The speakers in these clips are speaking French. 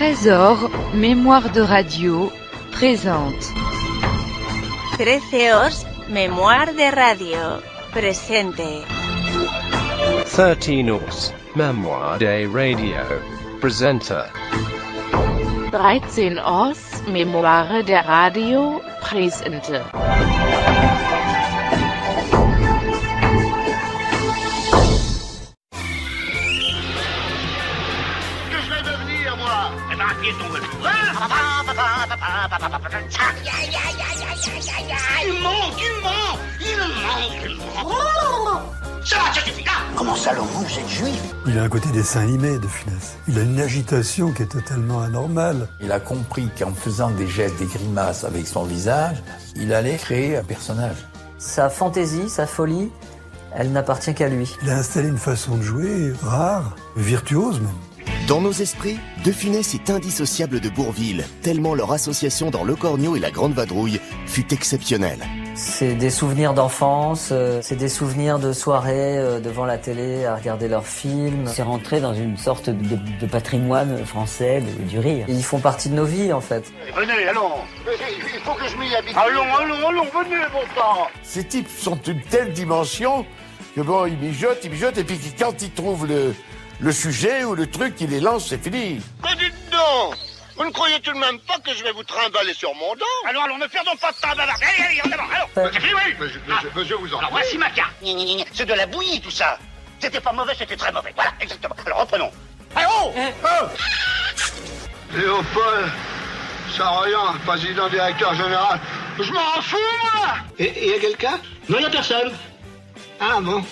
Trésor, mémoire de radio, présente. 13 mémoire de radio, presente. 13 mémoire de radio, presente. 13 mémoire de radio, presente. Comment Salomon, vous êtes juif? Il a un côté dessin animé de Funès. Il a une agitation qui est totalement anormale. Il a compris qu'en faisant des gestes, des grimaces avec son visage, il allait créer un personnage. Sa fantaisie, sa folie, elle n'appartient qu'à lui. Il a installé une façon de jouer rare, virtuose même. Dans nos esprits, De Funès est indissociable de Bourvil, tellement leur association dans Le Cornio et la Grande Vadrouille fut exceptionnelle. C'est des souvenirs d'enfance, c'est des souvenirs de soirées devant la télé à regarder leurs films. C'est rentré dans une sorte de patrimoine français du rire. Et ils font partie de nos vies en fait. Venez, allons. Il faut que je m'y habitue. Allons, venez, bon sang. Ces types sont d'une telle dimension que bon, ils mijotent, et puis quand ils trouvent le sujet ou le truc, ils les lancent, c'est fini. Mais dites donc, vous ne croyez tout de même pas que je vais vous trimballer sur mon dos? Allons, ne perdons pas de temps, bavard. Allez, en avant, allons. C'est fini, oui. Je vous en prie. Alors, voici ma carte. C'est de la bouillie, tout ça. C'était pas mauvais, c'était très mauvais. Voilà, exactement. Alors, reprenons. Allez, oh Léopold, Saroyan, président directeur général. Je m'en fous, moi. Et y a quelqu'un? Non, y a personne. Ah, bon.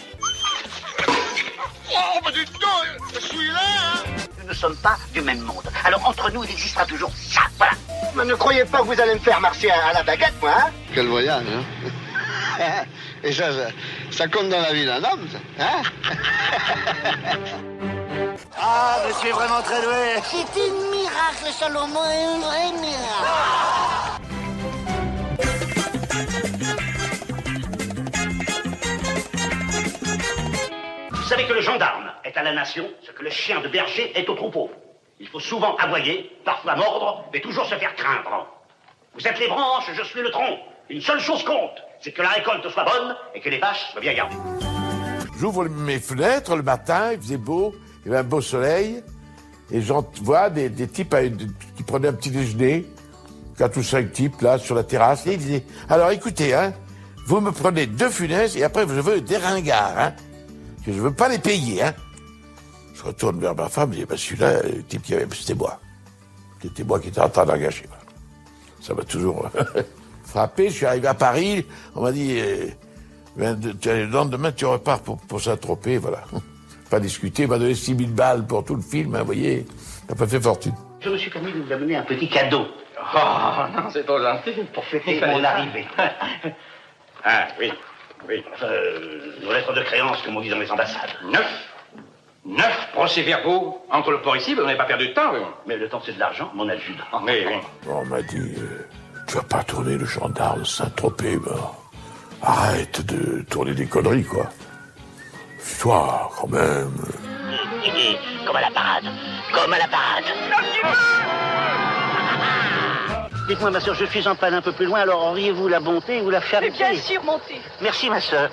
Oh, bah dites donc, je suis là, hein. Nous ne sommes pas du même monde. Alors, entre nous, il existera toujours ça, voilà. Mais ne croyez pas que vous allez me faire marcher à la baguette, moi, hein. Quel voyage, hein. Et ça compte dans la vie d'un homme, ça, hein. Ah, je suis vraiment très doué. C'est un miracle, Salomon, un vrai miracle. Vous savez que le gendarme est à la nation ce que le chien de berger est au troupeau. Il faut souvent aboyer, parfois mordre, mais toujours se faire craindre. Vous êtes les branches, je suis le tronc. Une seule chose compte, c'est que la récolte soit bonne et que les vaches soient bien gardées. J'ouvre mes fenêtres le matin, il faisait beau, il y avait un beau soleil, et j'en vois des types qui prenaient un petit déjeuner, 4 ou 5 types là sur la terrasse, et ils disaient, alors écoutez, hein, vous me prenez 2 Funès et après je veux des ringards, hein. Que je veux pas les payer, hein. Je retourne vers ma femme, je dis, bah celui-là, le type qui avait, c'était moi. C'était moi qui étais en train d'engager. Voilà. Ça m'a toujours frappé. Je suis arrivé à Paris, on m'a dit, le lendemain, tu repars pour Saint-Tropez, voilà. Pas discuté, il m'a donné 6 000 balles pour tout le film, hein, vous voyez, il n'a pas fait fortune. Je me suis permis de vous amener un petit cadeau. Oh, non, c'est trop gentil. Pour fêter mon arrivée. Ah, oui. Nos lettres de créance, comme on dit dans les ambassades. 9 procès-verbaux entre le port ici, vous n'avez pas perdu de temps, oui. Mais le temps, c'est de l'argent, mon adjudant. Oui. On m'a dit, tu vas pas tourner le gendarme Saint-Tropez, bah. Arrête de tourner des conneries, quoi. Toi, quand même. Comme à la parade. Dites-moi, ma soeur, je suis en panne un peu plus loin, alors auriez-vous la bonté ou la charité? Bien sûr, mon fils. Merci, ma soeur.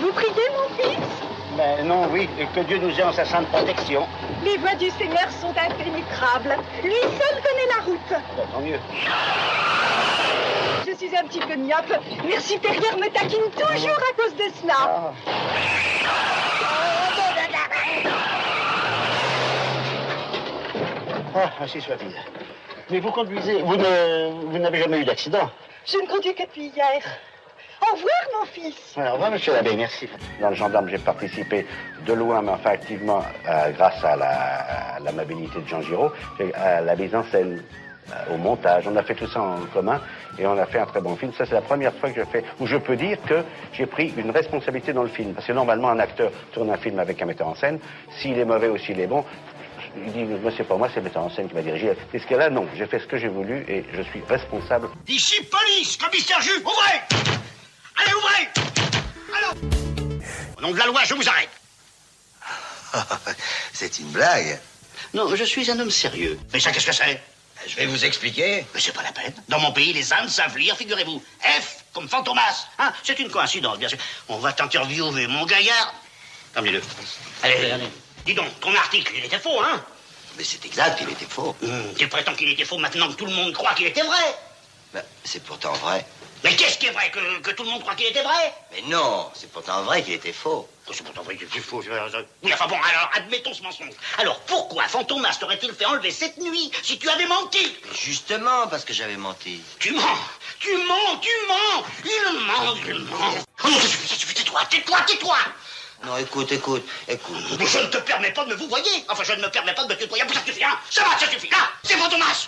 Vous priez, mon fils? Ben non, oui, et que Dieu nous ait en sa sainte protection. Les voies du Seigneur sont impénétrables. Lui seul connaît la route. Ben, tant mieux. Je suis un petit peu myope. Mère supérieure me taquine toujours à cause de cela. Ainsi soit-il. Mais vous conduisez, vous n'avez jamais eu d'accident? Je ne conduis que depuis hier. Au revoir, mon fils. Au revoir, monsieur l'abbé, merci. Dans le gendarme, j'ai participé de loin, mais enfin activement, grâce à l'amabilité de Jean Giraud, à la mise en scène, au montage. On a fait tout ça en commun et on a fait un très bon film. Ça, c'est la première fois que où je peux dire que j'ai pris une responsabilité dans le film. Parce que normalement, un acteur tourne un film avec un metteur en scène. S'il est mauvais ou s'il est bon, il dit, moi, c'est pas moi, c'est le metteur en scène qui va diriger. Et ce cas-là, non. J'ai fait ce que j'ai voulu et je suis responsable. Ici, police, commissaire Jules, ouvrez! Allez, ouvrez! Alors, au nom de la loi, je vous arrête. C'est une blague. Non, je suis un homme sérieux. Mais ça, qu'est-ce que c'est? Je vais vous expliquer. Mais c'est pas la peine. Dans mon pays, les ânes savent lire, figurez-vous. F, comme Fantomas. Hein, c'est une coïncidence, bien sûr. On va t'interviewer, mon gaillard. Amenez-le. Allez. Dis donc, ton article, il était faux, hein? Mais c'est exact, il était faux. Tu prétends qu'il était faux maintenant que tout le monde croit qu'il était vrai? Ben, c'est pourtant vrai. Mais qu'est-ce qui est vrai? Que tout le monde croit qu'il était vrai? Mais non, c'est pourtant vrai qu'il était faux. C'est pourtant vrai qu'il était faux. Oui, enfin bon, alors, admettons ce mensonge. Alors, pourquoi Fantomas t'aurait-il fait enlever cette nuit si tu avais menti? Mais justement, parce que j'avais menti. Tu mens. Il ment. Oh non, ça suffit, tais-toi. Non, écoute. Je ne te permets pas de me vous voyer. Enfin, je ne me permets pas de me tutoyer. Ça suffit, hein? Ça suffit. Là, c'est Fantomas.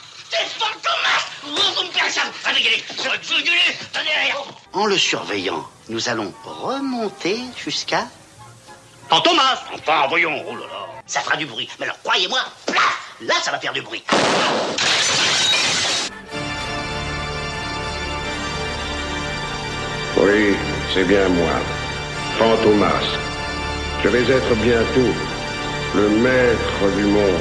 En le surveillant, nous allons remonter jusqu'à... Fantomas. Enfin, voyons. Oh là là. Ça fera du bruit. Mais alors, croyez-moi, plaf, là, ça va faire du bruit. Oui, c'est bien moi, Fantomas. Je vais être bientôt le maître du monde.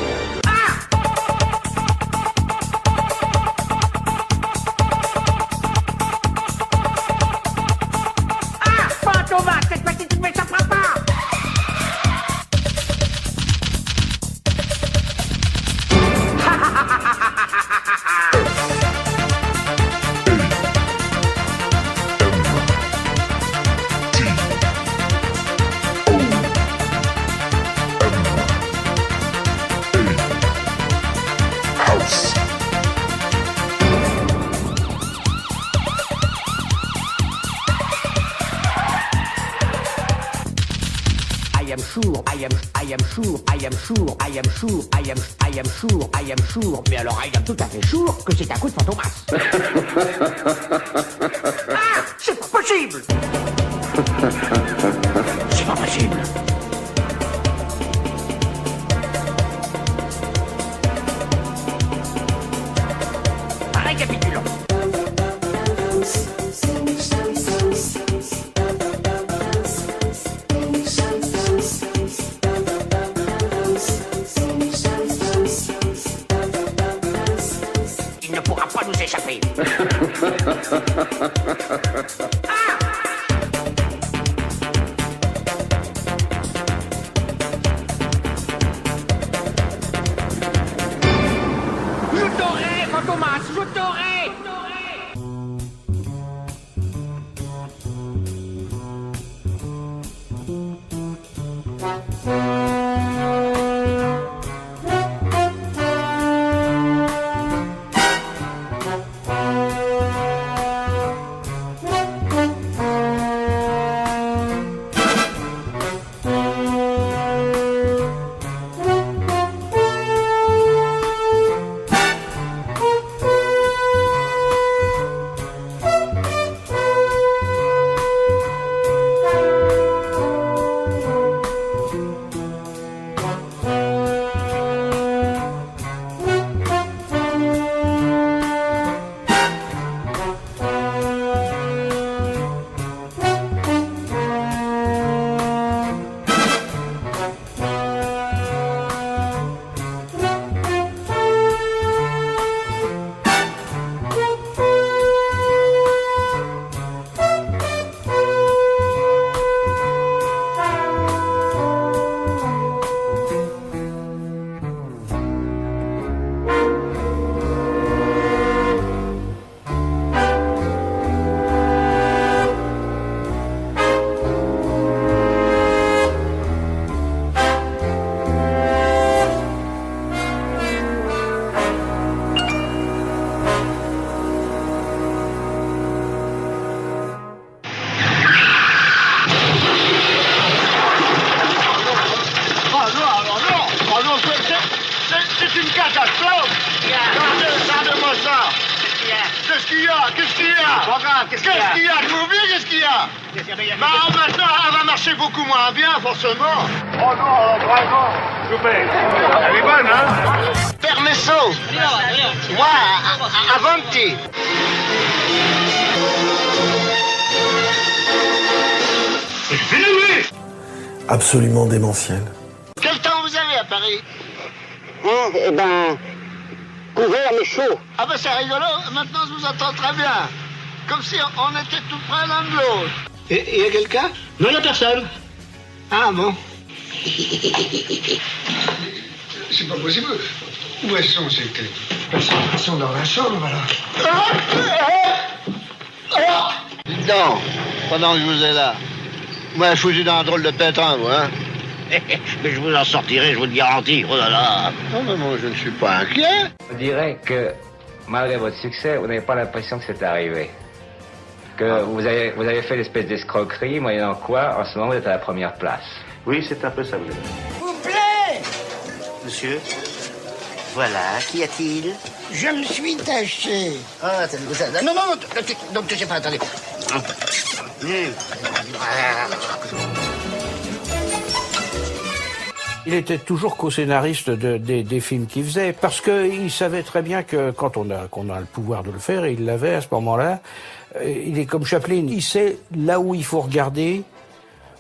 Fantomas, cette petite ne s'apprend pas. I am sure, mais alors I am tout à fait sure que c'est un coup de Fantomas. Ah, c'est pas possible. C'est pas possible. Récapitulons. Nous échapper. Je t'aurai, Fantomas, je t'aurai. C'est une catastrophe. Regardez-moi ça. Qu'est-ce qu'il y a? Qu'est-ce qu'il y a? Qu'est-ce qu'il y a? Je vous dis, qu'est-ce qu'il y a? Bah, maintenant, elle va marcher beaucoup moins bien, forcément. Oh non, vraiment. Elle est bonne, hein? Permesso. Moi, avanti. Absolument démentiel. Quel Paris? Eh ben, couvert mais chaud. Ah ben c'est rigolo, maintenant je vous entends très bien. Comme si on était tout près l'un de l'autre. Et y a quelqu'un? Non, y a personne. Ah bon? C'est pas possible. Où sont ces têtes? Ils sont dans la chambre, voilà. Dites donc, pendant que je vous ai là, vous m'avez foutu dans un drôle de pétrin, vous, hein? Mais je vous en sortirai, je vous le garantis. Oh là là. Non, mais moi, je ne suis pas inquiet. Je dirais que, malgré votre succès, vous n'avez pas l'impression que c'est arrivé. Que vous avez fait l'espèce d'escroquerie, moyennant quoi, en ce moment, vous êtes à la première place. Oui, c'est un peu ça, vous Vous plaît? Monsieur, voilà, qu'y a-t-il? Je me suis taché. Ah, attendez, non, ne touchez pas, attendez. Il était toujours co-scénariste des films qu'il faisait, parce qu'il savait très bien que quand qu'on a le pouvoir de le faire, et il l'avait à ce moment-là, il est comme Chaplin, il sait là où il faut regarder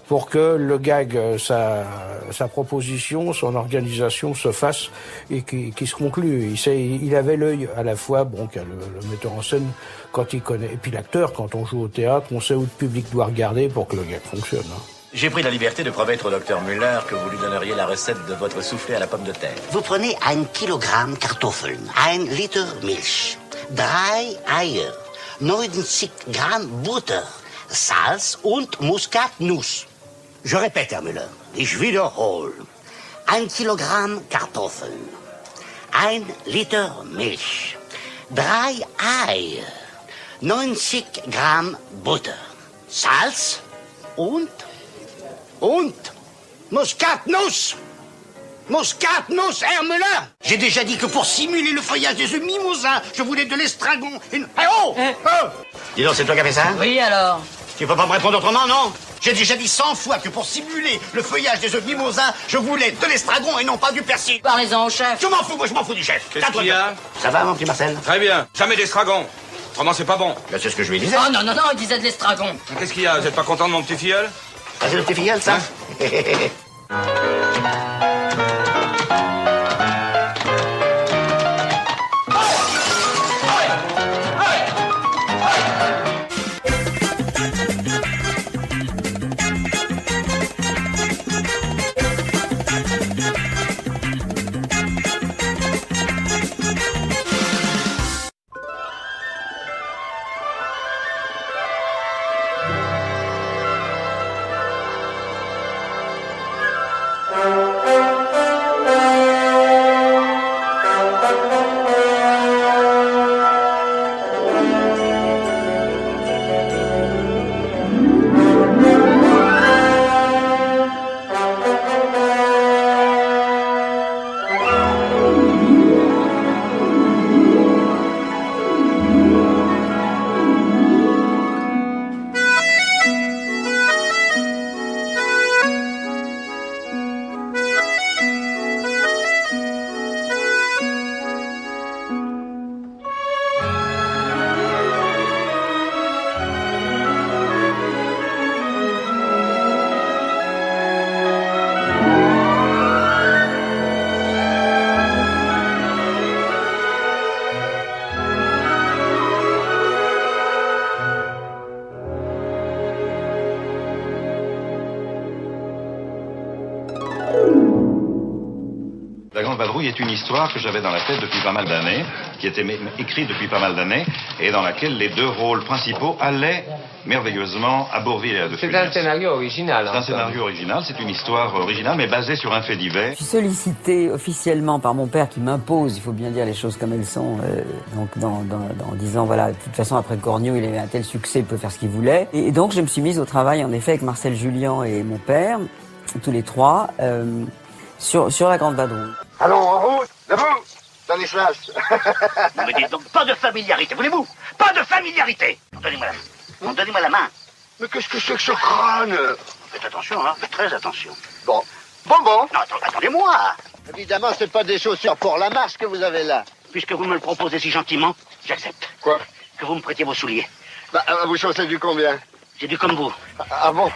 pour que le gag, sa proposition, son organisation se fasse et qu'il se conclue. Il avait l'œil à la fois, bon, qu'il y a le metteur en scène quand il connaît, et puis l'acteur, quand on joue au théâtre, on sait où le public doit regarder pour que le gag fonctionne. Hein. J'ai pris la liberté de promettre au docteur Müller que vous lui donneriez la recette de votre soufflé à la pomme de terre. Vous prenez 1 Kilogramm Kartoffeln, 1 Liter Milch, 3 Eier, 90 Gramm Butter, Salz und Muskatnuss. Je répète, Herr Müller, ich wiederhole. 1 Kilogramm Kartoffeln, 1 Liter Milch, 3 Eier, 90 Gramm Butter, Salz und Muskatnuss. Muskatnuss, Herr Müller. J'ai déjà dit que pour simuler le feuillage des œufs mimosa, je voulais de l'estragon. Dis donc, c'est toi qui as fait ça? Oui, alors? Tu peux pas me répondre autrement, non? J'ai déjà dit 100 fois que pour simuler le feuillage des œufs mimosa, je voulais de l'estragon et non pas du persil. Parlez-en au chef. Je m'en fous, moi je m'en fous du chef. Qu'est-ce qu'il y a? Ça va, mon petit Marcel? Très bien. Jamais d'estragon. Autrement, c'est pas bon. Ben, c'est ce que je lui disais. Oh non, il disait de l'estragon. Qu'est-ce qu'il y a? Vous êtes pas content de mon petit filleul? Ah, c'est le petit filleul, ça? La Grande Vadrouille est une histoire que j'avais dans la tête depuis pas mal d'années, qui était écrite depuis pas mal d'années, et dans laquelle les deux rôles principaux allaient merveilleusement à Bourvil et à De Funès. C'est un scénario original. C'est un scénario original, c'est une histoire originale, mais basée sur un fait divers. Je suis sollicité officiellement par mon père qui m'impose, il faut bien dire les choses comme elles sont, donc en disant voilà, de toute façon après Cornio il avait un tel succès, il peut faire ce qu'il voulait. Et donc je me suis mise au travail en effet avec Marcel Julien et mon père, tous les trois, sur la Grande Vadrouille. Allons, en route, debout, Stanislas. Non mais dites donc, pas de familiarité, voulez-vous? Pas de familiarité. Donnez-moi la main. Donnez-moi la main. Mais qu'est-ce que c'est que ce crâne? Faites attention, hein, faites très attention. Bon. Non, attendez-moi. Évidemment, c'est pas des chaussures pour la marche que vous avez là. Puisque vous me le proposez si gentiment, j'accepte. Quoi? Que vous me prêtiez vos souliers. Bah, vous chaussez du combien? J'ai du comme vous. Ah bon?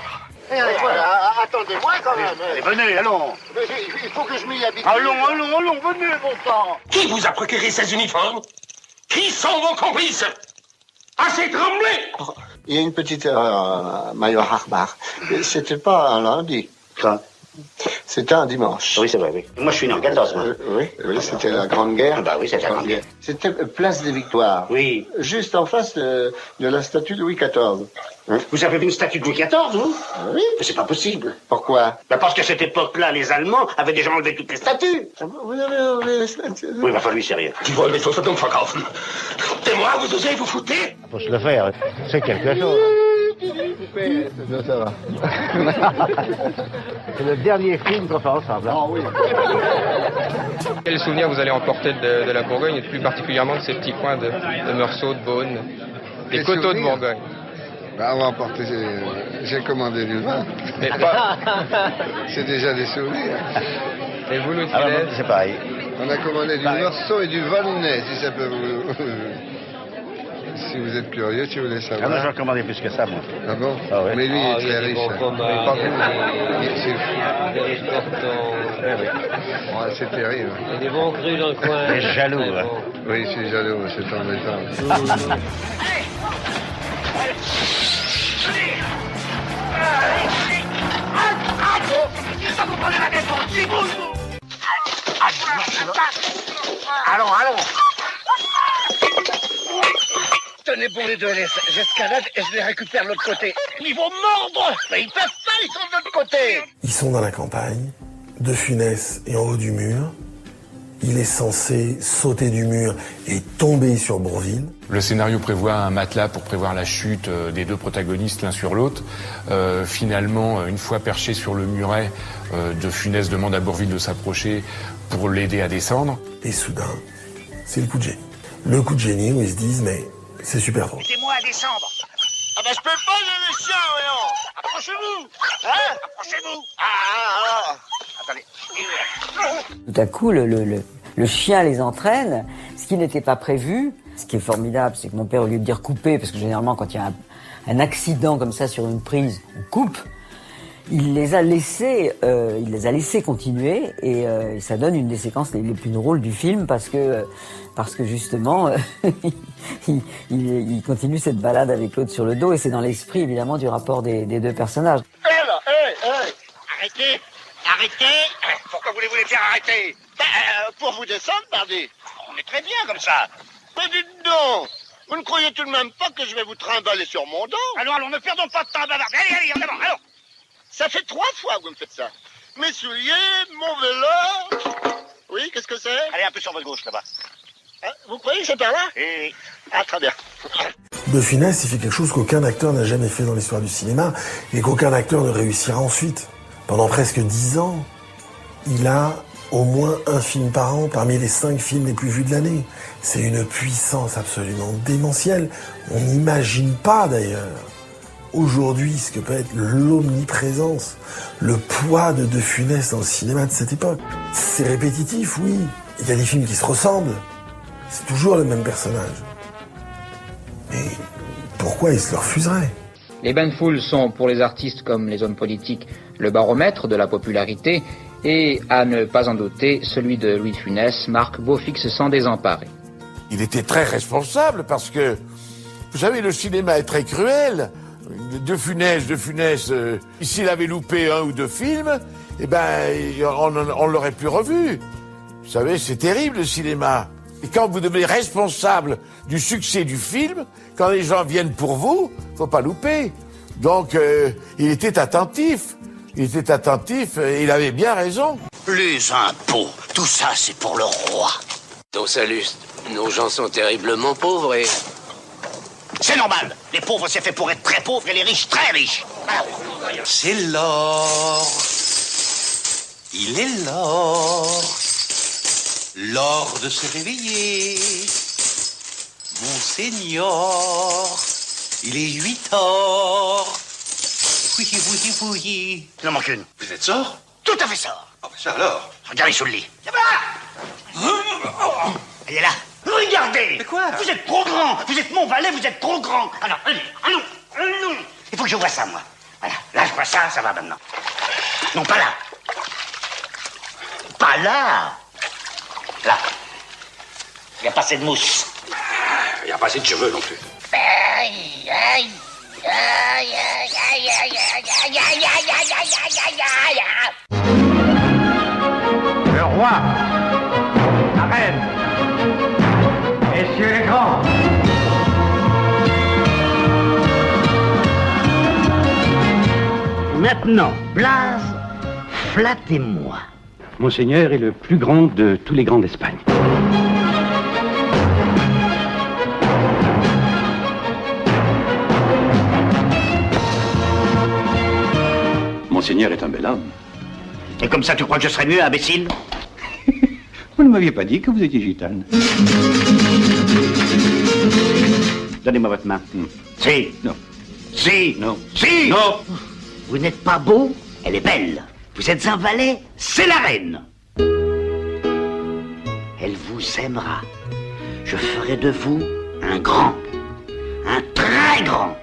Attendez-moi quand même. Allez, venez, allons. Il faut que je m'y habitue. Allons, venez, bon sang. Qui vous a procuré ces uniformes? Qui sont vos complices? Assez tremblé. Il y a une petite erreur, Major Harbach. C'était pas un lundi. Quand? C'était un dimanche. Oui, c'est vrai, oui. Moi, je suis né en 14, moi. Oui, c'était la Grande Guerre. Bah oui, c'était la Grande Guerre. C'était Place des Victoires. Oui. Juste en face de la statue de Louis XIV. Vous avez vu une statue de Louis XIV, vous? Oui. Mais c'est pas possible. Pourquoi? Bah parce qu'à cette époque-là, les Allemands avaient déjà enlevé toutes les statues. Vous avez enlevé les statues? Oui, enfin, lui, c'est rien. Die wollen mich verdummten verkaufen. Et moi, vous osez vous foutez? Faut se le faire, c'est quelque chose. Ça va. C'est le dernier film qu'on fait ensemble. Ah oui. Quel souvenir vous allez emporter de la Bourgogne et plus particulièrement de ces petits coins de Meursault, de Beaune, des coteaux de Bourgogne? Bah, on va emporter, j'ai commandé du vin. Et pas... C'est déjà des souvenirs. Et vous, Louis de Alors, Funès? c'est pareil. On a commandé du Meursault et du Volnay, si ça peut vous... Si vous êtes curieux, si vous voulez savoir. Ah, moi, j'en commandais plus que ça, moi. Ah bon? Ah, ouais. Mais lui, il est très riche. Pas vous. C'est terrible. Il y a des bons crus dans le coin. Il est jaloux, hein. Oui, je suis jaloux, c'est embêtant. Allons. Tenez bon les deux, j'escalade et je les récupère de l'autre côté. Ils vont mordre, mais ils peuvent pas, ils sont de l'autre côté. Ils sont dans la campagne, De Funès est en haut du mur. Il est censé sauter du mur et tomber sur Bourvil. Le scénario prévoit un matelas pour prévoir la chute des deux protagonistes l'un sur l'autre. Finalement, une fois perché sur le muret, De Funès demande à Bourvil de s'approcher pour l'aider à descendre. Et soudain, c'est le coup de génie. Le coup de génie où ils se disent, mais c'est super drôle. Aidez-moi à descendre. Ah bah je peux pas, j'ai les chiens, voyons. Approchez-vous. Hein? Approchez-vous. Attendez. Tout à coup, le chien les entraîne, ce qui n'était pas prévu. Ce qui est formidable, c'est que mon père, au lieu de dire couper, parce que généralement, quand il y a un accident comme ça sur une prise, on coupe, il les a laissés continuer, et ça donne une des séquences les plus drôles du film, parce que justement, il continue cette balade avec l'autre sur le dos, et c'est dans l'esprit, évidemment, du rapport des deux personnages. Arrêtez. Pourquoi voulez-vous les faire arrêter? Pour vous descendre, pardi. On est très bien comme ça. Mais dites donc, vous ne croyez tout de même pas que je vais vous trimballer sur mon dos? Allons, ne perdons pas de temps, bavard. Allez, en avant, allons. Ça fait 3 fois que vous me faites ça. Mes souliers, mon vélo... Oui, qu'est-ce que c'est? Allez, un peu sur votre gauche, là-bas. Vous croyez que c'est par là? Oui. Ah, très bien. De Funès, il fait quelque chose qu'aucun acteur n'a jamais fait dans l'histoire du cinéma et qu'aucun acteur ne réussira ensuite. Pendant presque 10 ans, il a au moins un film par an parmi les 5 films les plus vus de l'année. C'est une puissance absolument démentielle. On n'imagine pas d'ailleurs aujourd'hui ce que peut être l'omniprésence, le poids de De Funès dans le cinéma de cette époque. C'est répétitif, oui. Il y a des films qui se ressemblent. C'est toujours le même personnage. Mais pourquoi il se le refuserait? Les bains de foule sont, pour les artistes comme les hommes politiques, le baromètre de la popularité, et, à ne pas en douter, celui de Louis de Funès marque beau fixe sans désemparer. Il était très responsable parce que, vous savez, le cinéma est très cruel. De Funès, s'il avait loupé 1 ou 2 films, eh ben, on l'aurait plus revu. Vous savez, c'est terrible le cinéma. Et quand vous devenez responsable du succès du film, quand les gens viennent pour vous, faut pas louper. Donc, il était attentif. Et il avait bien raison. Les impôts, tout ça, c'est pour le roi. Ton Saluste, nos gens sont terriblement pauvres et... C'est normal. Les pauvres, c'est fait pour être très pauvres et les riches, très riches. C'est l'or. Il est l'or. L'or de se réveiller. Monseigneur, il est 8 heures. Oui. Il en manque une. Vous êtes sort? Tout à fait sort. Ah, ben ça alors. Regardez sous le lit. Elle est là. Regardez. Mais quoi? Vous êtes trop grand. Vous êtes mon valet, vous êtes trop grand. Alors, allez, allons. Il faut que je vois ça, moi. Voilà, là je vois ça, ça va maintenant. Non, pas là. Pas là. Là. Il n'y a pas assez de mousse. Il n'y a pas assez de cheveux non plus. Aïe, aïe, aïe, aïe, aïe, aïe, aïe, aïe, aïe, aïe, aïe, aïe, aïe. Le roi, la reine, messieurs les grands. Maintenant, Blaze, flattez-moi. Monseigneur est le plus grand de tous les grands d'Espagne. Monseigneur est un bel homme. Et comme ça, tu crois que je serais mieux, imbécile? Vous ne m'aviez pas dit que vous étiez gitane. Donnez-moi votre main. Si. Non. Si. Non. Si. Non. Vous n'êtes pas beau, elle est belle. Vous êtes un valet, c'est la reine. Elle vous aimera. Je ferai de vous un grand. Un très grand.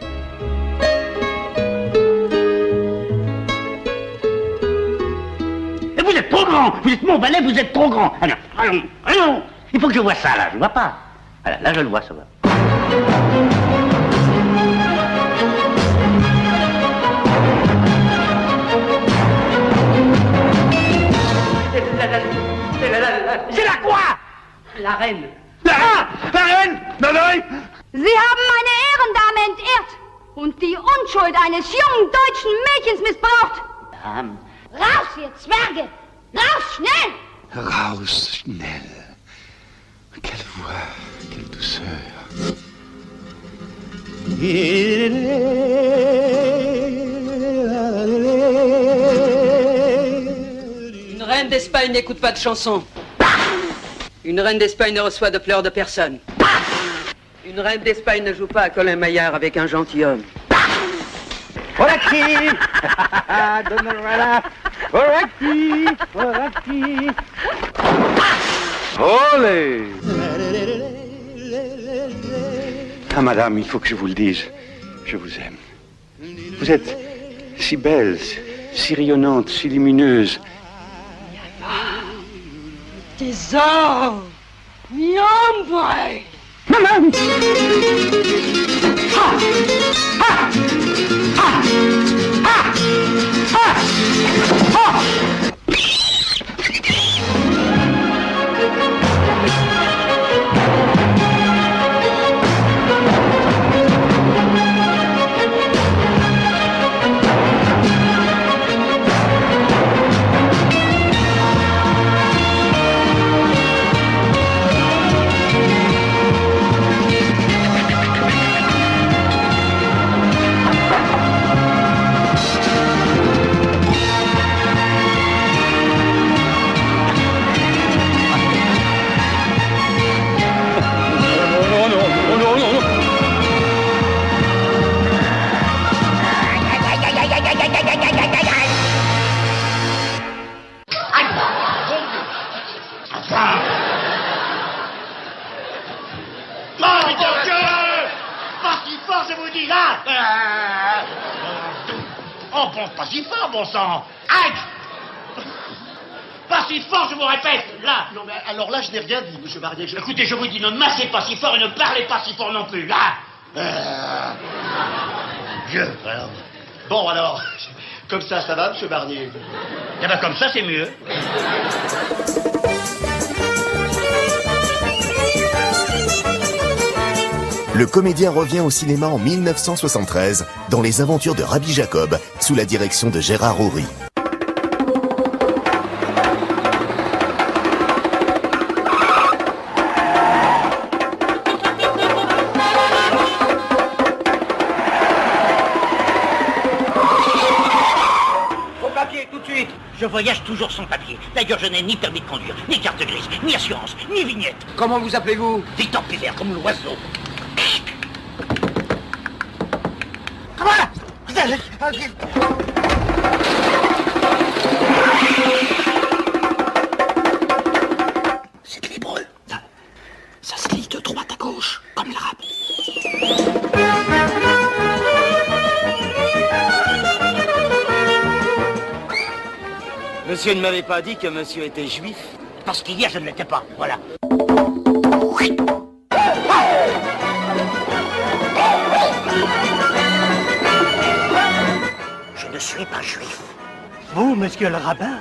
Et vous êtes trop grand. Vous êtes mon valet, vous êtes trop grand. Alors, allons, allons. Il faut que je vois ça, là. Je vois pas. Voilà, là, je le vois, ça va. C'est la quoi? La reine. La reine? Nein, nein. Sie haben meine Ehrendame entehrt und die Unschuld eines jungen deutschen Mädchens missbraucht. Raus, ihr Zwerge! Raus, schnell! Raus, schnell. Quelle voix, quelle douceur. Une reine d'Espagne n'écoute pas de chansons. Une reine d'Espagne ne reçoit de pleurs de personne. Une reine d'Espagne ne joue pas à Colin Maillard avec un gentilhomme. Voilà qui. Donne-moi là. Voilà qui. Voilà qui. Olé. Ah, madame, il faut que je vous le dise. Je vous aime. Vous êtes si belle, si rayonnante, si lumineuse. Tesoro! Mi hombre! Maman! Oh bon, pas si fort, bon sang. Aïe! Pas si fort, je vous répète, là. Non mais alors là, je n'ai rien dit, monsieur Barnier. Écoutez, je vous dis, ne massez pas si fort et ne parlez pas si fort non plus, là. Dieu, alors. Bon alors, comme ça va, monsieur Barnier? Eh ben comme ça, c'est mieux. Le comédien revient au cinéma en 1973 dans Les Aventures de Rabbi Jacob, sous la direction de Gérard Houry. Vos papiers, tout de suite. Je voyage toujours sans papier. D'ailleurs, je n'ai ni permis de conduire, ni carte grise, ni assurance, ni vignette. Comment vous appelez-vous? Victor Pivert, comme l'oiseau. C'est libre. Ça se lit de droite à gauche, comme l'arabe. Monsieur ne m'avait pas dit que monsieur était juif? Parce qu'hier je ne l'étais pas, voilà. Je ne suis pas juif. Vous, monsieur le rabbin?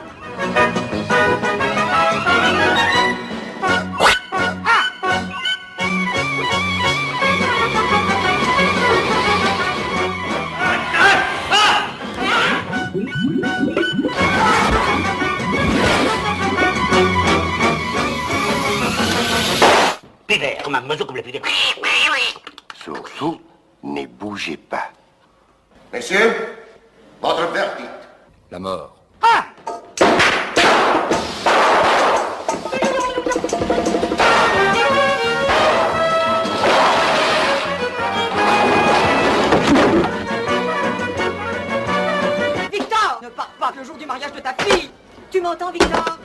Pivert, comme un moiseau comme le pivert. Surtout, ne bougez pas. Messieurs, votre verdict. La mort. Victor, ne pars pas le jour du mariage de ta fille. Tu m'entends, Victor?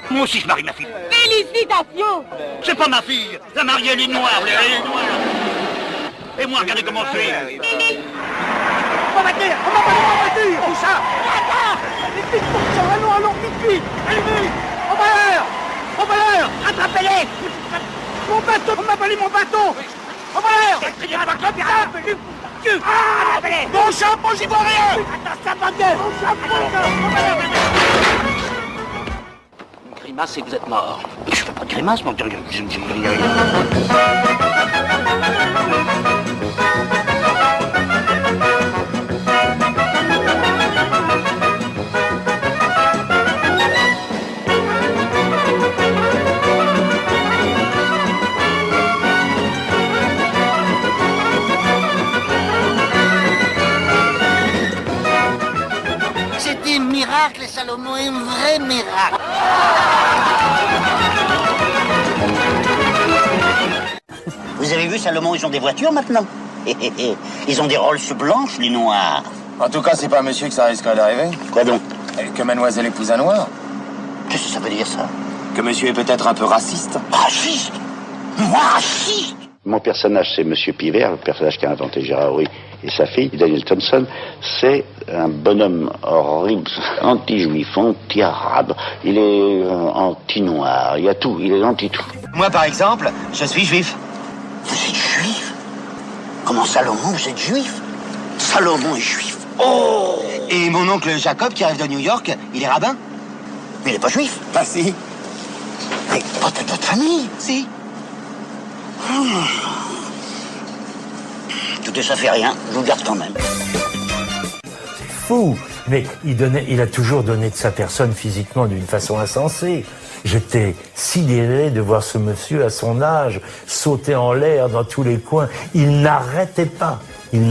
Moi aussi je marie ma fille. Félicitations. C'est pas ma fille. La mariée, elle est noire. Elle est noire. Et moi, regardez comment je fais. Ma voiture! On m'a volé ma voiture! Où ça? Là-bas! Les flics pour ça! Allons, vite! Allez, Au voleur! Attrapez-les! Mon bateau! On m'a volé mon bateau! Au voleur! Attrapez-les! Mon chapeau, j'y vois rien! Attends, ça va bien! Mon chapeau! Une grimace et vous êtes mort. Je fais pas de grimace, mon Dieu. C'était un miracle, Salomon, un vrai miracle. Vous avez vu, Salomon, ils ont des voitures maintenant. Ils ont des Rolls blanches, les noirs. En tout cas, c'est pas monsieur que ça risquerait d'arriver. Quoi donc? Que mademoiselle épouse un noir. Qu'est-ce que ça veut dire, ça? Que monsieur est peut-être un peu raciste. Raciste? Moi, raciste? Mon personnage, c'est Monsieur Pivert, le personnage qu'a inventé Gérard Horry et sa fille, Daniel Thompson. C'est un bonhomme horrible, anti-juif, anti-arabe. Il est anti-noir, il y a tout, il est anti-tout. Moi, par exemple, je suis juif. Vous êtes juif? Comment Salomon, vous êtes juif? Salomon est juif. Oh! Et mon oncle Jacob, qui arrive de New York, il est rabbin. Mais il n'est pas juif. Bah si. Mais pas de notre famille. Si. Écoutez, ça fait rien, je vous garde quand même. C'est fou, mais il a toujours donné de sa personne physiquement d'une façon insensée. J'étais sidéré de voir ce monsieur à son âge sauter en l'air dans tous les coins. Il n'arrêtait pas, Silence!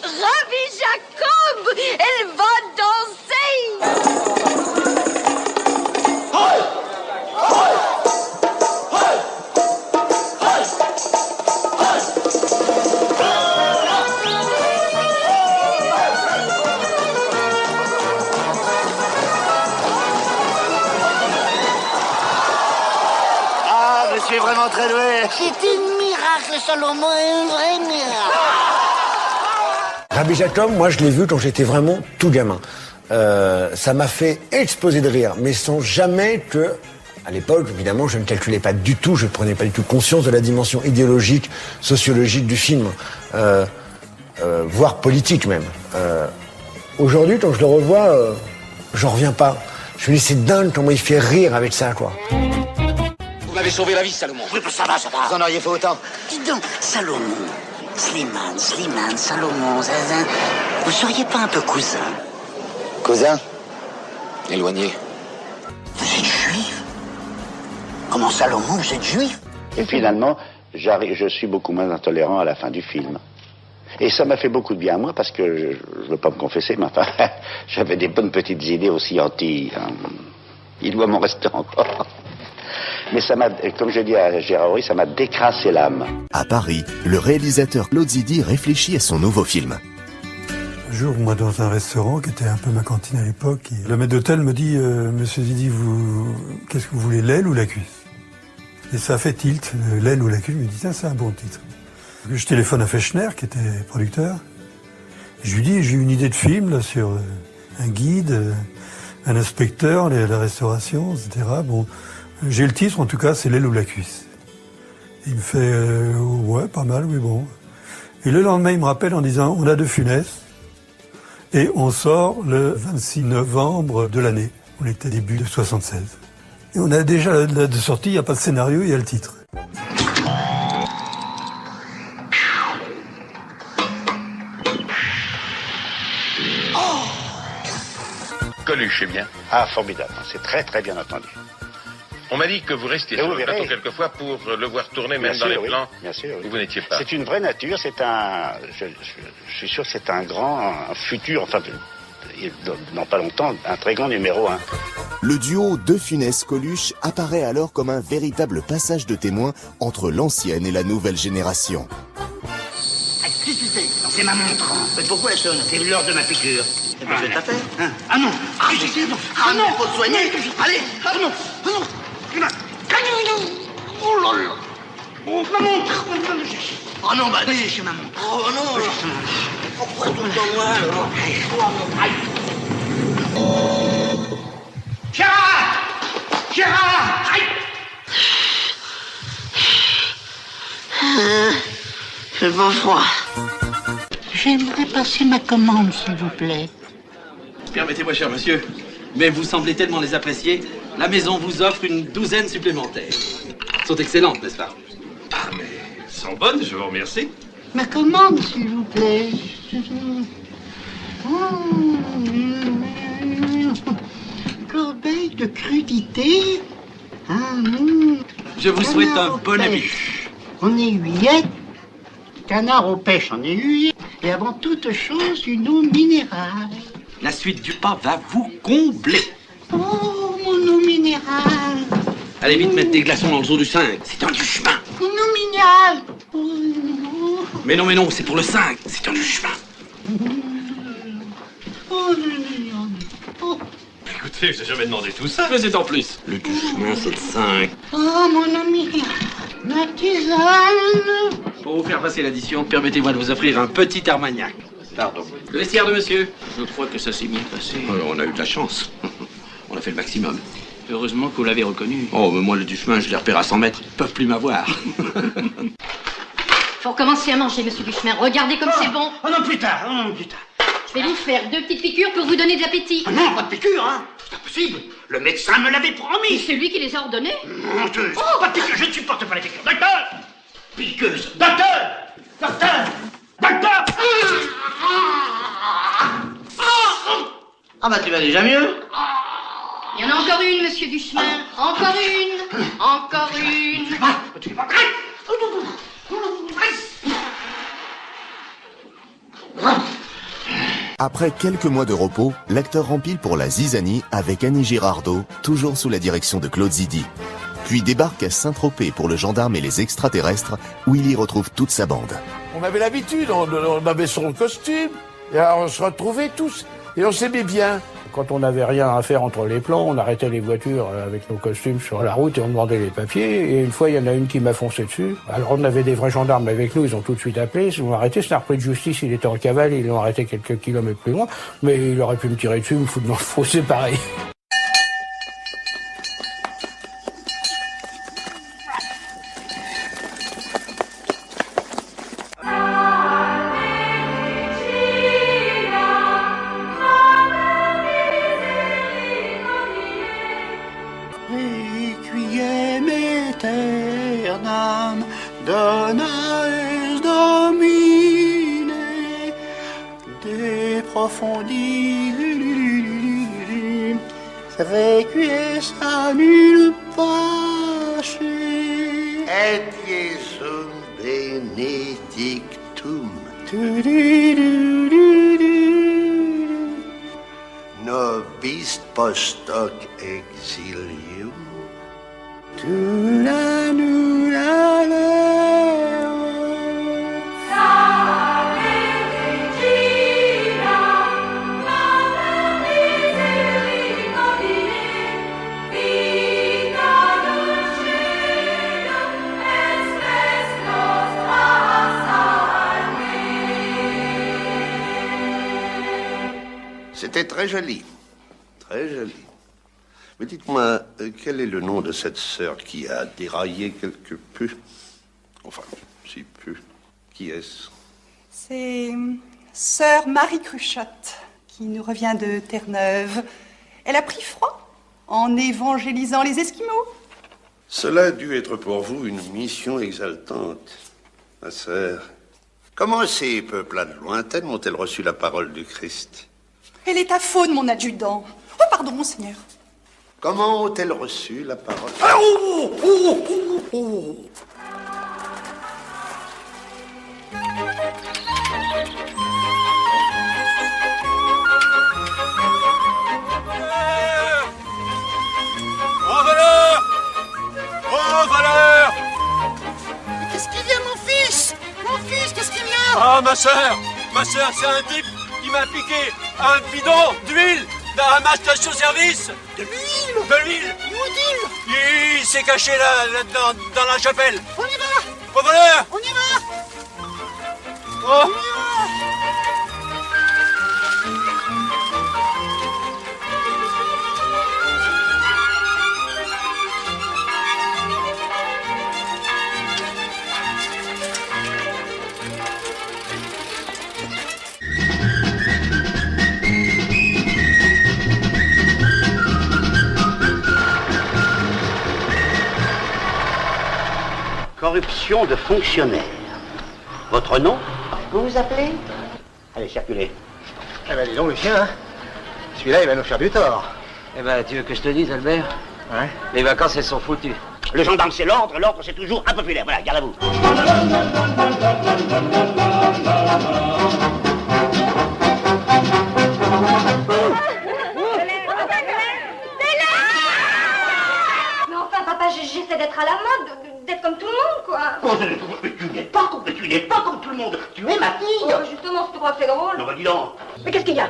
Rabbi Jacob, elle va danser! Je suis vraiment très doué. C'est un miracle, Salomon, un vrai miracle. Rabbi Jacob, moi je l'ai vu quand j'étais vraiment tout gamin. Ça m'a fait exploser de rire, mais sans jamais que, à l'époque, évidemment, je ne calculais pas du tout, je ne prenais pas du tout conscience de la dimension idéologique, sociologique du film, voire politique même. Aujourd'hui, quand je le revois, j'en reviens pas. Je me dis, c'est dingue comment il fait rire avec ça, quoi. Vous m'avez sauvé la vie, Salomon. Oui, ça va. Vous en auriez fait autant. Dis donc, Salomon, Slimane, Salomon, Zazin, vous seriez pas un peu cousin? Cousin? Éloigné. Vous êtes juif? Comment Salomon, vous êtes juif? Et finalement, je suis beaucoup moins intolérant à la fin du film. Et ça m'a fait beaucoup de bien à moi parce que, je ne veux pas me confesser, mais enfin, j'avais des bonnes petites idées aussi anti... il doit m'en rester encore. Mais ça m'a, comme je dis à Gérard Horry, ça m'a décrassé l'âme. À Paris, le réalisateur Claude Zidi réfléchit à son nouveau film. Un jour, moi, dans un restaurant qui était un peu ma cantine à l'époque, le maître d'hôtel me dit Monsieur Zidi, qu'est-ce que vous voulez, l'aile ou la cuisse? Et ça a fait tilt, l'aile ou la cuisse. Je me dis, ça, c'est un bon titre. Je téléphone à Fechner, qui était producteur, Je lui dis, j'ai une idée de film là, sur un guide, un inspecteur, la restauration, etc. Bon, j'ai le titre, en tout cas, c'est L'aile ou la cuisse. Il me fait, ouais, pas mal, oui, bon. Et le lendemain, il me rappelle en disant, on a De Funès, et on sort le 26 novembre de l'année. On était début de 76. Et on a déjà la date de sortie, il n'y a pas de scénario, il y a le titre. Coluche, c'est bien. Ah, formidable. C'est très très bien entendu. On m'a dit que vous restiez Et sur vous le plateau verrez. quelquefois pour le voir tourner, même Bien dans sûr, les plans bien sûr, oui. où vous n'étiez pas. C'est une vraie nature, c'est un... Je suis sûr que c'est un futur, enfin, dans pas longtemps, un très grand numéro 1. Le duo De Funès-Coluche apparaît alors comme un véritable passage de témoin entre l'ancienne et la nouvelle génération. Qu'est-ce que c'est? C'est ma montre. Mais pourquoi elle sonne? C'est l'heure de ma piqûre. Eh ben, je vais t'affaire. Hein? Ah non! Ah, non! Ah non! Faut te soigner! Allez! Ah non! Ah non! Oh là là! Oh, ma montre! Oh non, bah, allez, chez ma montre. Oh non! Pourquoi tout le temps moi, alors? Gérard! Gérard! Aïe! C'est pas froid. J'aimerais passer ma commande, s'il vous plaît. Permettez-moi, cher monsieur, mais vous semblez tellement les apprécier, la maison vous offre une 12aine supplémentaire. Elles sont excellentes, n'est-ce pas? Ah, mais elles sont bonnes, je vous remercie. Ma commande, s'il vous plaît. Corbeille de crudité. Je vous souhaite un bon appétit. En aiguillette. Canard aux pêches en aiguillette. Et avant toute chose, une eau minérale. La suite du pas va vous combler. Oh, mon eau minérale. Allez vite mettre des glaçons dans le zoo du 5, c'est un du chemin. Mon eau minérale. Oh, Mais non, c'est pour le 5, c'est un du chemin. oh, oh. Écoutez, je n'ai jamais demandé tout ça. Mais c'est en plus. Le du chemin, c'est le 5. Oh, mon eau minérale. Ma tisane. Pour vous faire passer l'addition, permettez-moi de vous offrir un petit Armagnac. Pardon. Le vestiaire de monsieur. Je crois que ça s'est bien passé. On a eu de la chance. On a fait le maximum. Heureusement que vous l'avez reconnu. Oh, mais moi, le du chemin, je les repère à 100 mètres. Ils peuvent plus m'avoir. Faut recommencer à manger, monsieur Duchemin. Regardez comme c'est bon. Oh non, plus tard, oh non, plus tard. Je vais vous faire 2 petites piqûres pour vous donner de l'appétit. Oh non, pas de piqûre, hein. C'est impossible. Le médecin me l'avait promis. C'est lui qui les a ordonnées. Menteuse. Oh, pas de piqûre, je ne supporte pas les piqûres. Docteur. Piqueuse. Docteur. Docteur. Docteur. Ah bah tu vas déjà mieux. Il y en a encore une, monsieur Duchemin. Encore une. Encore une. Ah, tu vas Après quelques mois de repos, l'acteur rempile pour la zizanie avec Annie Girardot, toujours sous la direction de Claude Zidi. Puis débarque à Saint-Tropez pour Le Gendarme et les Extraterrestres, où il y retrouve toute sa bande. On avait l'habitude, on avait son costume, et alors on se retrouvait tous, et on s'aimait bien. Quand on n'avait rien à faire entre les plans, on arrêtait les voitures avec nos costumes sur la route et on demandait les papiers. Et une fois, il y en a une qui m'a foncé dessus. Alors on avait des vrais gendarmes avec nous, ils ont tout de suite appelé. Ils l'ont arrêté, c'est un repris de justice, il était en cavale, ils l'ont arrêté quelques kilomètres plus loin. Mais il aurait pu me tirer dessus, me foutre dans le fossé pareil. Requiem aeternam dona es Domine de profundis requiescat in pace et Iesum benedictum nobis post hoc exilium tu la C'était très joli. Très joli. Mais dites-moi, quel est le nom de cette sœur qui a déraillé quelque peu? Enfin, si peu. Qui est-ce? C'est sœur Marie Cruchotte, qui nous revient de Terre-Neuve. Elle a pris froid en évangélisant les Esquimaux. Cela a dû être pour vous une mission exaltante, ma sœur. Comment ces peuplades lointaines ont-elles reçu la parole du Christ? Elle est à faune, mon adjudant. Oh, pardon, monseigneur. Comment ont-elles reçu la parole? Qu'est-ce qu'il y a, mon fils? Mon fils, qu'est-ce qu'il y a? Ah, ma sœur, c'est un type qui m'a piqué un bidon d'huile dans ma station-service. De l'huile? De l'huile. Où est-il? Il s'est caché là dans la chapelle. On y va. Au voleur. On y va. Oh. On y va. Corruption de fonctionnaires. Votre nom? Vous vous appelez? Allez, circulez. Eh ben dis donc, Lucien, hein. Celui-là, il va nous faire du tort. Eh ben, tu veux que je te dise, Albert? Ouais. Les vacances, elles sont foutues. Le gendarme, c'est l'ordre, l'ordre, c'est toujours impopulaire. Voilà, garde à vous. Mais enfin, papa, j'essaie d'être à la mode, d'être comme tout le monde, quoi. Oh, mais tu n'es pas comme tout le monde. Tu es ma fille. Oh, justement, si tu crois que c'est drôle. Non, bah dis donc. Mais qu'est-ce qu'il y a?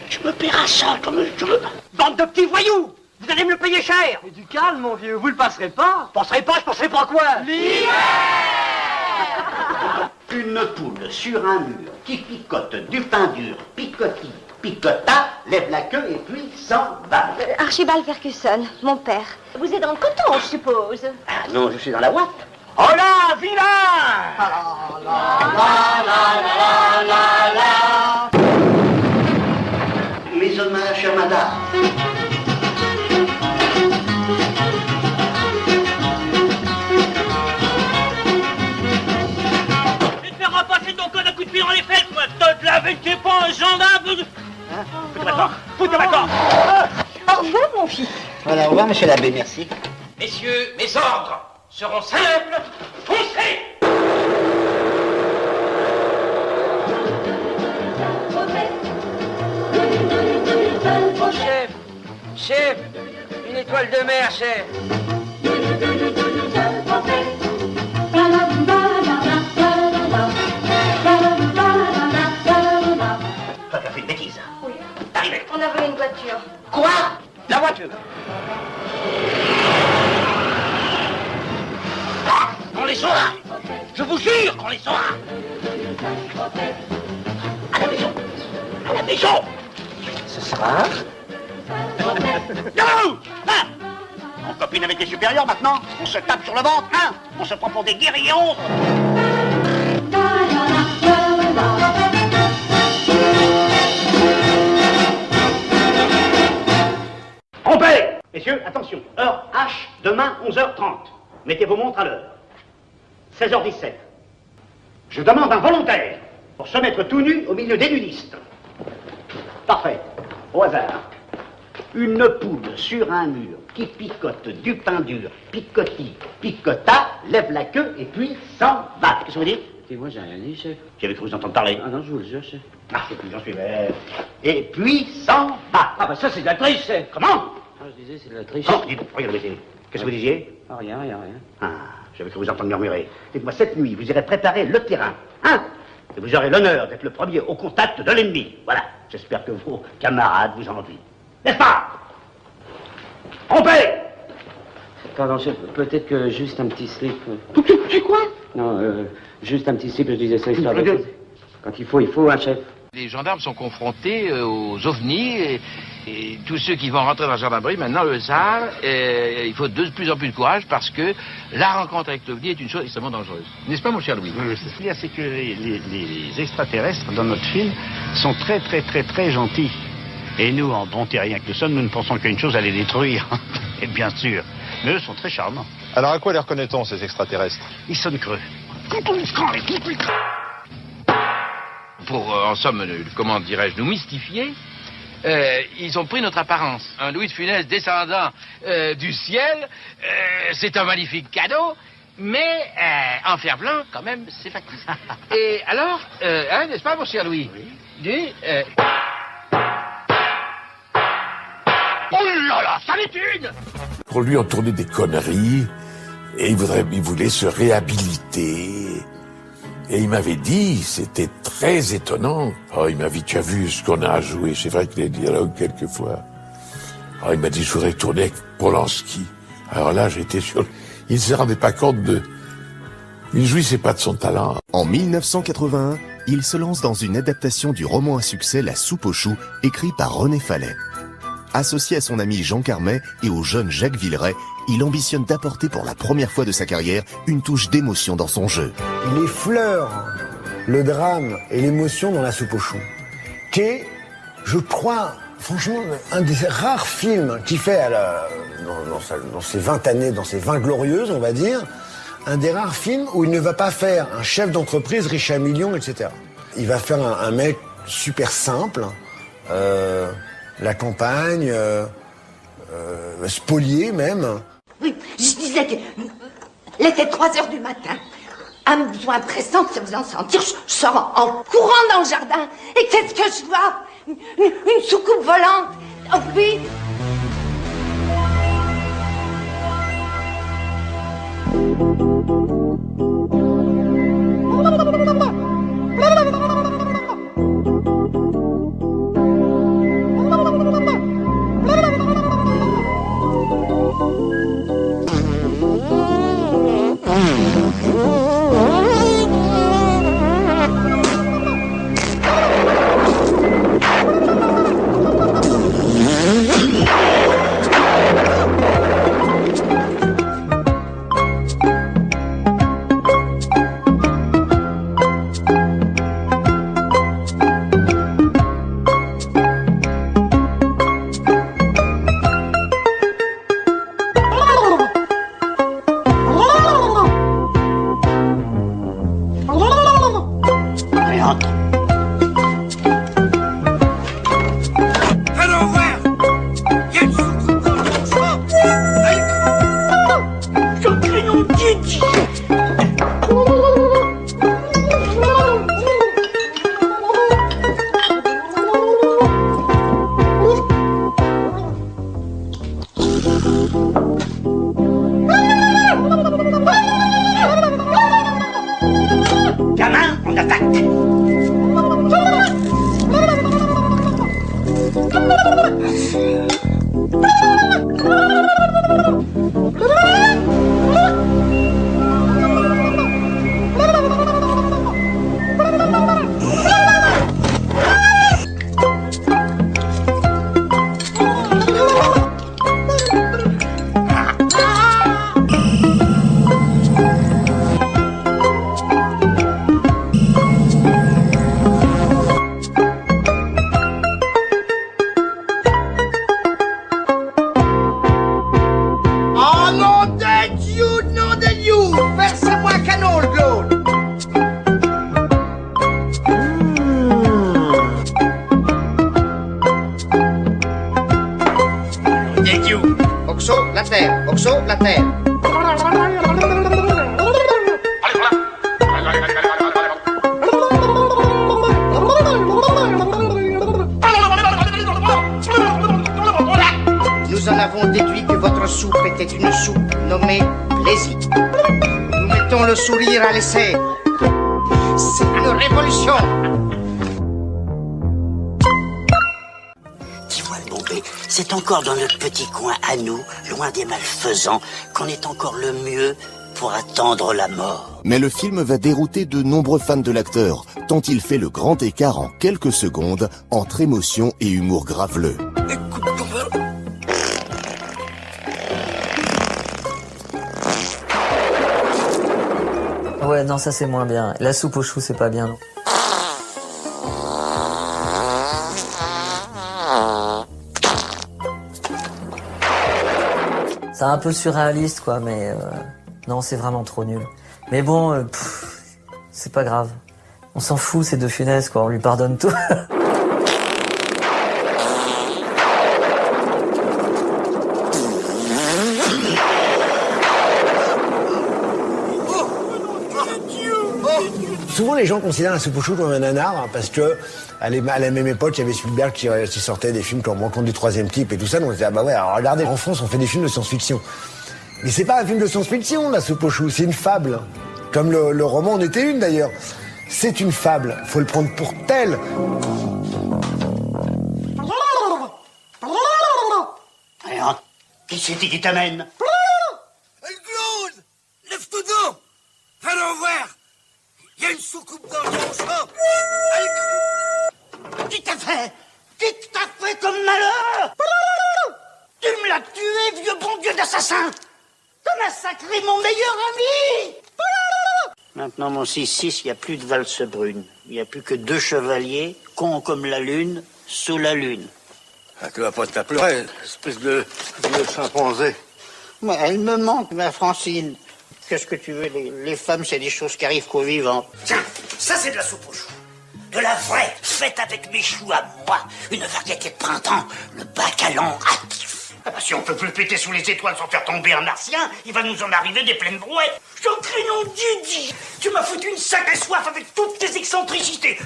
Je me paierai ça comme je veux. Bande de petits voyous. Vous allez me le payer cher. Mais du calme, mon vieux, vous le passerez pas. Je penserai pas quoi? Une poule sur un mur qui picote du pain dur, picoti, picota, lève la queue et puis s'en va. Archibald Ferguson, mon père. Vous êtes dans le coton, je suppose. Ah non, je suis dans la ouate. Oh là, vilain! Mes hommages, chère madame. Passer ton code à coup de pied dans les fesses, moi, te laver, t'es pas un gendarme. Hein? Foutez ma corde. Au revoir, mon fils. Voilà, au revoir, monsieur l'abbé, merci. Messieurs, mes ordres seront simples. Foncez! Chef, une étoile de mer, chef. Toi, tu as fait une bêtise. Oui. Arrivez. On a volé une voiture. Quoi? La voiture. On les saura. Je vous jure qu'on les saura. À la maison. À la maison. Ce sera... Non! Hein? On copine avec les supérieurs maintenant? On se tape sur le ventre, hein? On se prend pour des guerriers. Trompez! Messieurs, attention, heure H, demain 11h30. Mettez vos montres à l'heure. 16h17. Je demande un volontaire pour se mettre tout nu au milieu des nudistes. Parfait. Au hasard. Une poule sur un mur qui picote du pain dur, picoti, picota, lève la queue et puis s'en va. Qu'est-ce que vous dites? Et moi, j'ai rien dit, chef. J'avais cru vous entendre parler. Ah non, je vous le jure, chef. Ah, c'est plus, j'en suis bête. Et puis s'en va. Ah bah ça, c'est de la triche, chef. Comment? Ah, je disais, c'est de la triche. Non, dites, regardez, monsieur. Qu'est-ce que vous disiez? Ah, rien. Ah, j'avais cru vous entendre murmurer. Dites-moi, cette nuit, vous irez préparer le terrain, hein? Et vous aurez l'honneur d'être le premier au contact de l'ennemi. Voilà. J'espère que vos camarades vous en envient. N'est-ce pas? Trompez! Pardon, chef, peut-être que juste un petit slip. Tu quoi? Non, juste un petit slip, je disais ça histoire de... Quand il faut un chef. Les gendarmes sont confrontés aux ovnis et tous ceux qui vont rentrer dans la gendarmerie maintenant le savent. Il faut de plus en plus de courage parce que la rencontre avec l'ovni est une chose extrêmement dangereuse. N'est-ce pas, mon cher Louis? Oui, ce qu'il y a, c'est que les extraterrestres dans notre film sont très, très, très, très gentils. Et nous, en bons terriens que nous sommes, nous ne pensons qu'à une chose, à les détruire. Et bien sûr. Mais eux sont très charmants. Alors à quoi les reconnaît-on, ces extraterrestres? Ils sonnent creux. Pour, en somme, comment dirais-je, nous mystifier, ils ont pris notre apparence. Un Louis de Funès descendant du ciel, c'est un magnifique cadeau, mais en fer blanc, quand même, c'est factice. Et alors, n'est-ce pas, mon cher Louis? Oui. Oh là là, ça l'est une! Pour lui, on tournait des conneries, et il voulait se réhabiliter. Et il m'avait dit, c'était très étonnant. Oh, il m'a dit, tu as vu ce qu'on a joué? C'est vrai qu'il y a des dialogues quelquefois. Oh, il m'a dit, je voudrais tourner avec Polanski. Alors là, j'étais sûr. Il ne se rendait pas compte de... Il ne jouissait pas de son talent. En 1981, il se lance dans une adaptation du roman à succès La Soupe aux choux, écrit par René Fallet. Associé à son ami Jean Carmet et au jeune Jacques Villeray, il ambitionne d'apporter pour la première fois de sa carrière une touche d'émotion dans son jeu. Il effleure le drame et l'émotion dans La Soupe aux choux, qui est, je crois, franchement, un des rares films qui fait, dans ses 20 années, dans ses 20 glorieuses, on va dire, un des rares films où il ne va pas faire un chef d'entreprise riche à millions, etc. Il va faire un mec super simple, la campagne, spolié même. Oui, je disais que... Il était 3h du matin. Un besoin pressant de se vous en sentir. Je sors en courant dans le jardin. Et qu'est-ce que je vois? Une soucoupe volante. Oh oui. Nous en avons déduit que votre soupe était une soupe nommée plaisir. Nous mettons le sourire à l'essai. C'est une révolution. Dis-moi, mon bé, c'est c'est encore dans notre petit coin à nous, loin des malfaisants, qu'on est encore le mieux pour attendre la mort. Mais le film va dérouter de nombreux fans de l'acteur, tant il fait le grand écart en quelques secondes entre émotion et humour graveleux. Ouais, non, ça c'est moins bien. La soupe aux choux, c'est pas bien, non. C'est un peu surréaliste, quoi, mais non, c'est vraiment trop nul. Mais bon, c'est pas grave. On s'en fout, c'est De Funès, quoi, on lui pardonne tout. Souvent, les gens considèrent La soupe aux choux comme un nanar, hein, parce que à la même époque, il y avait Spielberg qui sortait des films comme Rencontre du troisième type et tout ça. Donc on se disait, ah bah ouais, alors regardez, en France, on fait des films de science-fiction. Mais c'est pas un film de science-fiction, La soupe aux choux, c'est une fable. Comme le roman en était une, d'ailleurs. C'est une fable, faut le prendre pour tel. Alors, qui c'est qui t'amène? Claude, lève-toi donc. Allons voir. Il y a une soucoupe dans le champ. Qui t'a fait? Qui t'a fait comme malheur? Tu me l'as tué, vieux bon Dieu d'assassin. T'as massacré mon meilleur ami. Maintenant, mon 6-6, il n'y a plus de valse brune. Il n'y a plus que 2 chevaliers, cons comme la lune, sous la lune. Ah, tu vas pas te pleurer, espèce de chimpanzé. Moi, elle me manque, ma Francine. Qu'est-ce que tu veux, les femmes, c'est des choses qui arrivent qu'aux vivants. Tiens, ça c'est de la soupe aux choux. De la vraie, faite avec mes choux à moi. Une variété de printemps, le bacalan actif. Ah bah, si on peut plus péter sous les étoiles sans faire tomber un martien, il va nous en arriver des pleines brouettes. J'en crie non Didi. Tu m'as foutu une sacrée soif avec toutes tes excentricités.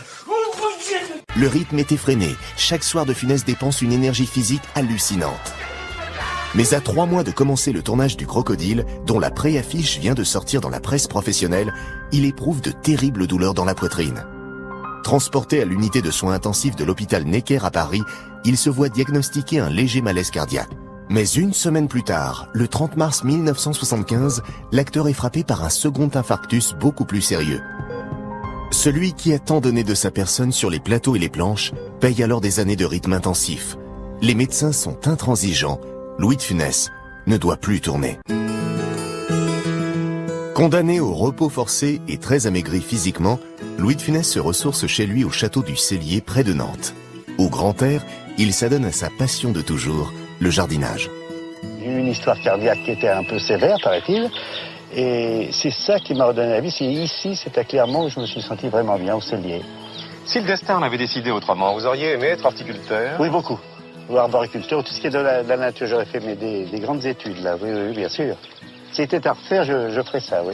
Le rythme est effréné. Chaque soir, De Funès dépense une énergie physique hallucinante. Mais à 3 mois de commencer le tournage du Crocodile, dont la pré-affiche vient de sortir dans la presse professionnelle, il éprouve de terribles douleurs dans la poitrine. Transporté à l'unité de soins intensifs de l'hôpital Necker à Paris, il se voit diagnostiquer un léger malaise cardiaque. Mais une semaine plus tard, le 30 mars 1975, l'acteur est frappé par un second infarctus beaucoup plus sérieux. Celui qui a tant donné de sa personne sur les plateaux et les planches paye alors des années de rythme intensif. Les médecins sont intransigeants. Louis de Funès ne doit plus tourner. Condamné au repos forcé et très amaigri physiquement, Louis de Funès se ressource chez lui au château du Cellier près de Nantes. Au grand air, il s'adonne à sa passion de toujours, le jardinage. J'ai eu une histoire cardiaque qui était un peu sévère, paraît-il, et c'est ça qui m'a redonné la vie. C'est ici, c'était clairement où je me suis senti vraiment bien, au Cellier. Si le destin en avait décidé autrement, vous auriez aimé être horticulteur? Oui, beaucoup. Ou arboriculteur, tout ce qui est de la nature. J'aurais fait des grandes études, là, oui, bien sûr. Si c'était à refaire, je ferais ça, oui.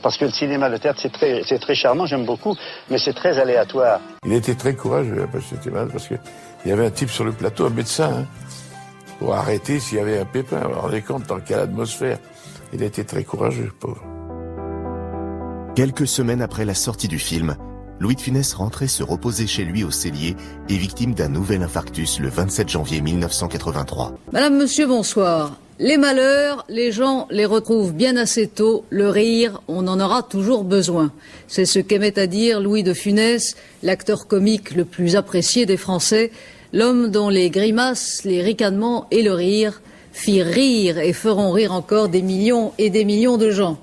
Parce que le cinéma, le théâtre, c'est très charmant, j'aime beaucoup, mais c'est très aléatoire. Il était très courageux, c'était mal, parce qu'il y avait un type sur le plateau, un médecin, hein, pour arrêter s'il y avait un pépin. On rendait compte dans quelle atmosphère. Il était très courageux, pauvre. Quelques semaines après la sortie du film, Louis de Funès rentrait se reposer chez lui au Cellier et victime d'un nouvel infarctus le 27 janvier 1983. Madame, monsieur, bonsoir. Les malheurs, les gens les retrouvent bien assez tôt. Le rire, on en aura toujours besoin. C'est ce qu'aimait à dire Louis de Funès, l'acteur comique le plus apprécié des Français, l'homme dont les grimaces, les ricanements et le rire firent rire et feront rire encore des millions et des millions de gens.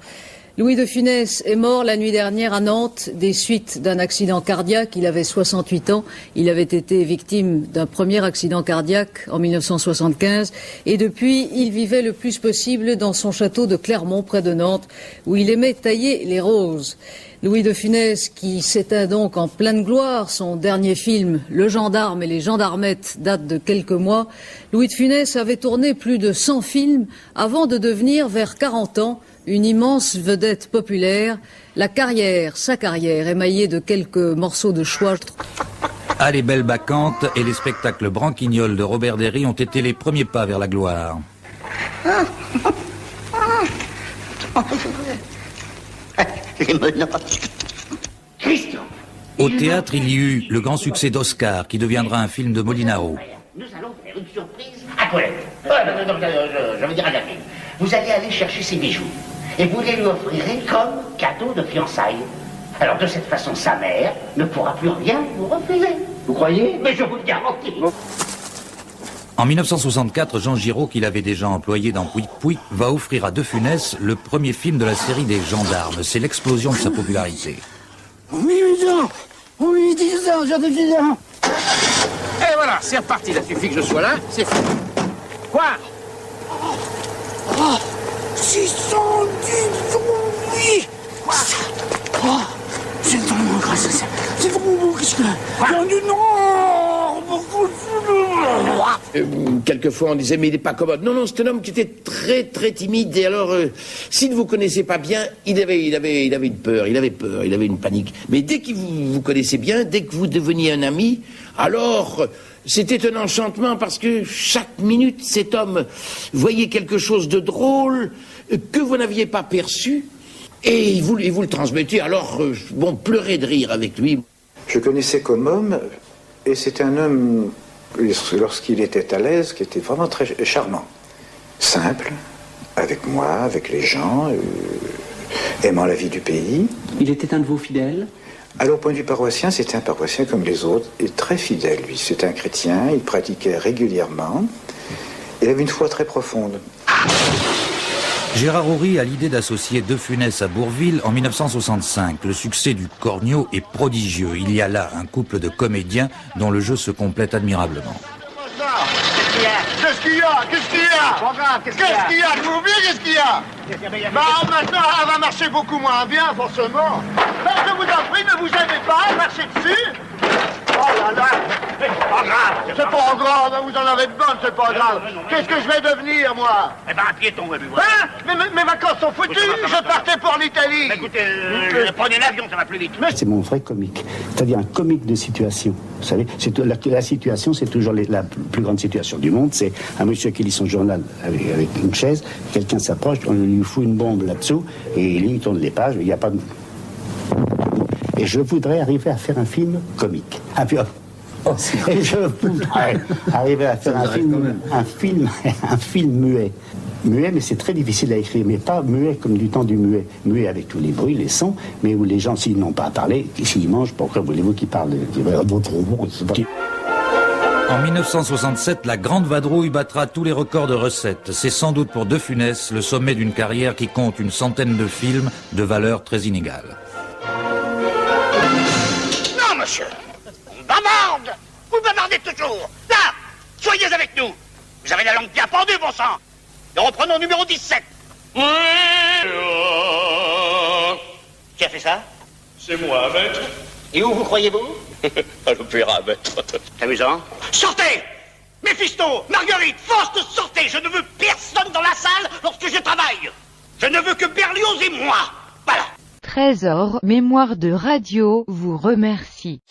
Louis de Funès est mort la nuit dernière à Nantes des suites d'un accident cardiaque. Il avait 68 ans. Il avait été victime d'un premier accident cardiaque en 1975. Et depuis, il vivait le plus possible dans son château de Clermont, près de Nantes, où il aimait tailler les roses. Louis de Funès, qui s'éteint donc en pleine gloire, son dernier film, Le Gendarme et les Gendarmettes, date de quelques mois. Louis de Funès avait tourné plus de 100 films avant de devenir, vers 40 ans, une immense vedette populaire. Sa carrière, émaillée de quelques morceaux de choix. Ah, les belles bacchantes et les spectacles branquignoles de Robert Derry ont été les premiers pas vers la gloire. Les menottes. Christian. Au théâtre, il y eut le grand succès d'Oscar, qui deviendra un film de Molinaro. Nous allons faire une surprise à toilette. Je veux dire à la fille. Vous allez aller chercher ses bijoux. Et vous les lui offrirez comme cadeau de fiançailles. Alors de cette façon, sa mère ne pourra plus rien vous refuser. Vous croyez? Mais je vous le garantis. En 1964, Jean Giraud, qu'il avait déjà employé dans Pouic Pouic, va offrir à De Funès le premier film de la série des gendarmes. C'est l'explosion de sa popularité. Oui, 10 ans, j'ai 10 ans. Et voilà, c'est reparti, il suffit que je sois là, c'est fini. Quoi? 618. Quoi? C'est vraiment grâce à ça. C'est vraiment beau, qu'est-ce que... Quelquefois on disait mais il est pas commode. Non, c'est un homme qui était très timide et alors s'il ne vous connaissait pas bien, il avait une peur, il avait une panique. Mais dès qu'il vous connaissait bien, dès que vous deveniez un ami, alors c'était un enchantement parce que chaque minute cet homme voyait quelque chose de drôle que vous n'aviez pas perçu et il vous le transmettait. Alors pleurer de rire avec lui. Je connaissais comme homme et c'était un homme, lorsqu'il était à l'aise, qui était vraiment très charmant. Simple, avec moi, avec les gens, aimant la vie du pays. Il était un de vos fidèles? Alors, au point de vue paroissien, c'était un paroissien comme les autres, et très fidèle, lui. C'était un chrétien, il pratiquait régulièrement. Il avait une foi très profonde. Gérard Houry a l'idée d'associer De Funès à Bourvil en 1965. Le succès du Cornio est prodigieux. Il y a là un couple de comédiens dont le jeu se complète admirablement. Qu'est-ce qu'il y a? Qu'est-ce qu'il y a? Qu'est-ce qu'il y a? Vous oubliez qu'est-ce qu'il y a? Bah maintenant, elle va marcher beaucoup moins bien, forcément. Ben, je vous en prie, ne vous aimez pas, marchez dessus. Oh là là, c'est pas grave. C'est pas grave, vous en avez de bonnes, c'est pas grave. Qu'est-ce que je vais devenir, moi? Eh ben, un piéton, oui. Hein? Mais mes vacances sont foutues, je partais pour l'Italie. Écoutez, prenez l'avion, ça va plus vite. C'est mon vrai comique, c'est-à-dire un comique de situation. Vous savez, la situation, c'est toujours la plus grande situation du monde. C'est un monsieur qui lit son journal avec une chaise, quelqu'un s'approche, on lui fout une bombe là-dessous, et lui, il tourne les pages, il n'y a pas de... Et je voudrais arriver à faire un film comique. Et je voudrais arriver à faire un film muet. Muet, mais c'est très difficile à écrire, mais pas muet comme du temps du muet. Muet avec tous les bruits, les sons, mais où les gens, s'ils n'ont pas à parler, s'ils mangent, pourquoi voulez-vous qu'ils parlent? En 1967, la Grande Vadrouille battra tous les records de recettes. C'est sans doute pour De Funès le sommet d'une carrière qui compte une centaine de films de valeur très inégale. Non, monsieur, on bavarde. Vous bavardez toujours. Là, soyez avec nous. Vous avez la langue bien pendue, bon sang. Et reprenons numéro 17. Qui a fait ça? C'est moi, maître. Et où vous croyez-vous? À l'opéra, maître. C'est amusant. Sortez! Méphisto, Marguerite, Faust, sortez! Je ne veux personne dans la salle lorsque je travaille. Je ne veux que Berlioz et moi. Voilà. Trésor Mémoire de Radio vous remercie.